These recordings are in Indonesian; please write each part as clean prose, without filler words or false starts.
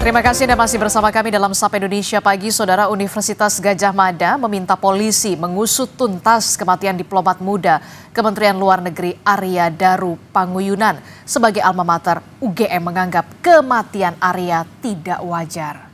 Terima kasih Anda masih bersama kami dalam Sapa Indonesia Pagi. Saudara, Universitas Gadjah Mada meminta polisi mengusut tuntas kematian diplomat muda Kementerian Luar Negeri Arya Daru Panguyunan. Sebagai alma mater, UGM menganggap kematian Arya tidak wajar.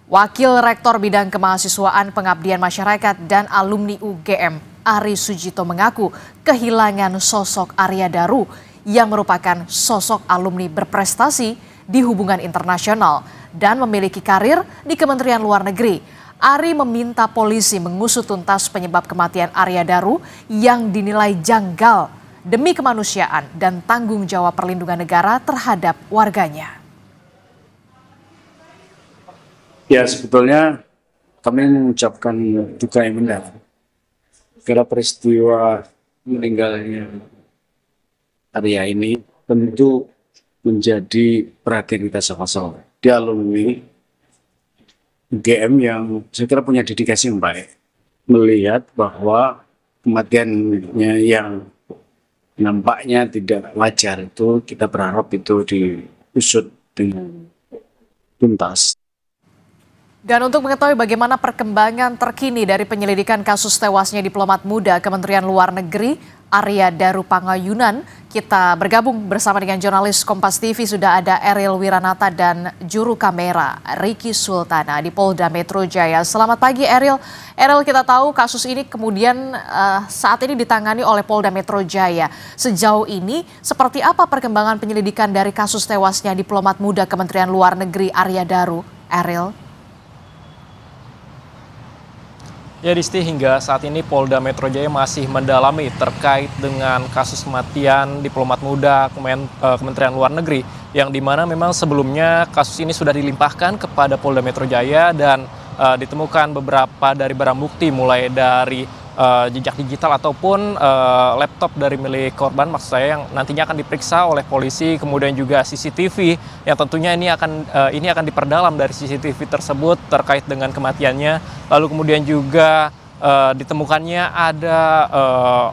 Wakil Rektor Bidang Kemahasiswaan, Pengabdian Masyarakat dan Alumni UGM, Ari Sujito mengaku kehilangan sosok Arya Daru yang merupakan sosok alumni berprestasi di hubungan internasional dan memiliki karir di Kementerian Luar Negeri. Ari meminta polisi mengusut tuntas penyebab kematian Arya Daru yang dinilai janggal demi kemanusiaan dan tanggung jawab perlindungan negara terhadap warganya. Ya, sebetulnya kami mengucapkan duka yang mendalam karena peristiwa meninggalnya Arya ini tentu menjadi perhatian kita sama-sama. Dia alumni UGM yang saya kira punya dedikasi yang baik. Melihat bahwa kematiannya yang nampaknya tidak wajar itu, kita berharap itu diusut dengan tuntas. Dan untuk mengetahui bagaimana perkembangan terkini dari penyelidikan kasus tewasnya diplomat muda Kementerian Luar Negeri Arya Daru Panguyunan, kita bergabung bersama dengan jurnalis Kompas TV. Sudah ada Eril Wiranata dan juru kamera Ricky Sultana di Polda Metro Jaya. Selamat pagi Eril. Eril, kita tahu kasus ini kemudian saat ini ditangani oleh Polda Metro Jaya. Sejauh ini seperti apa perkembangan penyelidikan dari kasus tewasnya diplomat muda Kementerian Luar Negeri Arya Daru, Eril? Ya Disti, hingga saat ini Polda Metro Jaya masih mendalami terkait dengan kasus kematian diplomat muda Kementerian Luar Negeri, yang dimana memang sebelumnya kasus ini sudah dilimpahkan kepada Polda Metro Jaya dan ditemukan beberapa dari barang bukti, mulai dari jejak digital ataupun laptop dari milik korban, maksud saya, yang nantinya akan diperiksa oleh polisi, kemudian juga CCTV yang tentunya ini akan diperdalam dari CCTV tersebut terkait dengan kematiannya. Lalu kemudian juga ditemukannya ada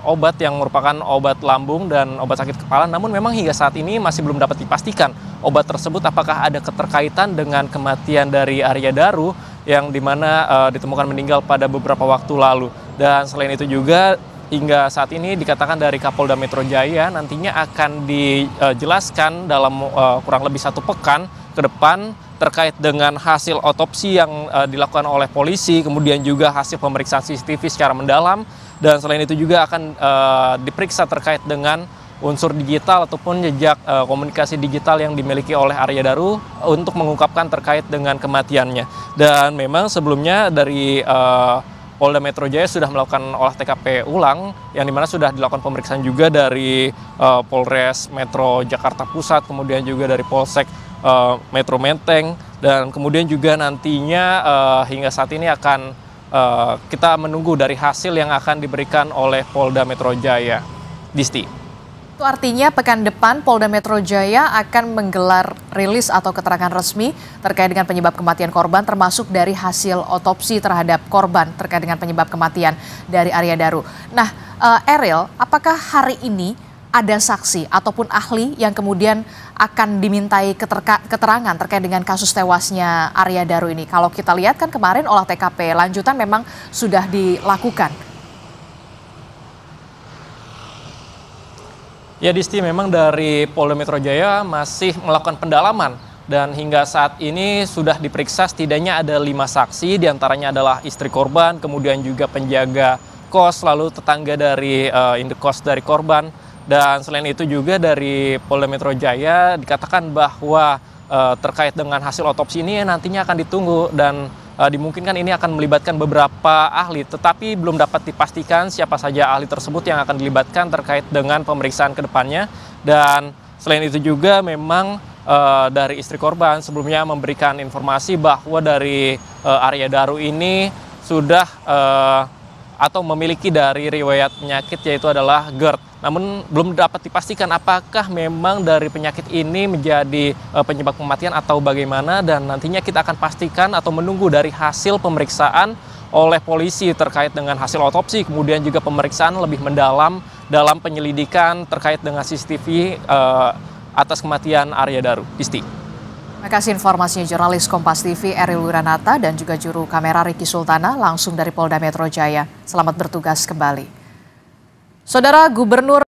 obat yang merupakan obat lambung dan obat sakit kepala, namun memang hingga saat ini masih belum dapat dipastikan obat tersebut apakah ada keterkaitan dengan kematian dari Arya Daru yang dimana ditemukan meninggal pada beberapa waktu lalu. Dan selain itu juga hingga saat ini dikatakan dari Kapolda Metro Jaya nantinya akan dijelaskan dalam kurang lebih 1 pekan ke depan terkait dengan hasil otopsi yang dilakukan oleh polisi, kemudian juga hasil pemeriksaan CCTV secara mendalam, dan selain itu juga akan diperiksa terkait dengan unsur digital ataupun jejak komunikasi digital yang dimiliki oleh Arya Daru untuk mengungkapkan terkait dengan kematiannya. Dan memang sebelumnya dari Polda Metro Jaya sudah melakukan olah TKP ulang, yang dimana sudah dilakukan pemeriksaan juga dari Polres Metro Jakarta Pusat, kemudian juga dari Polsek Metro Menteng, dan kemudian juga nantinya hingga saat ini akan kita menunggu dari hasil yang akan diberikan oleh Polda Metro Jaya. Disti. Itu artinya pekan depan Polda Metro Jaya akan menggelar rilis atau keterangan resmi terkait dengan penyebab kematian korban, termasuk dari hasil otopsi terhadap korban terkait dengan penyebab kematian dari Arya Daru. Nah, Eril, apakah hari ini ada saksi ataupun ahli yang kemudian akan dimintai keterangan terkait dengan kasus tewasnya Arya Daru ini? Kalau kita lihat kan kemarin olah TKP lanjutan memang sudah dilakukan. Ya Disti, memang dari Polda Metro Jaya masih melakukan pendalaman dan hingga saat ini sudah diperiksa setidaknya ada 5 saksi, diantaranya adalah istri korban, kemudian juga penjaga kos, lalu tetangga dari indekos dari korban. Dan selain itu juga dari Polda Metro Jaya dikatakan bahwa terkait dengan hasil otopsi ini nantinya akan ditunggu dan dimungkinkan ini akan melibatkan beberapa ahli, tetapi belum dapat dipastikan siapa saja ahli tersebut yang akan dilibatkan terkait dengan pemeriksaan ke depannya. Dan selain itu juga memang dari istri korban sebelumnya memberikan informasi bahwa dari Arya Daru ini sudah atau memiliki dari riwayat penyakit, yaitu adalah GERD. Namun belum dapat dipastikan apakah memang dari penyakit ini menjadi penyebab kematian atau bagaimana, dan nantinya kita akan pastikan atau menunggu dari hasil pemeriksaan oleh polisi terkait dengan hasil otopsi, kemudian juga pemeriksaan lebih mendalam dalam penyelidikan terkait dengan CCTV atas kematian Arya Daru. Isti. Terima kasih informasinya jurnalis Kompas TV Eril Wiranata dan juga juru kamera Riki Sultana langsung dari Polda Metro Jaya. Selamat bertugas kembali. Saudara Gubernur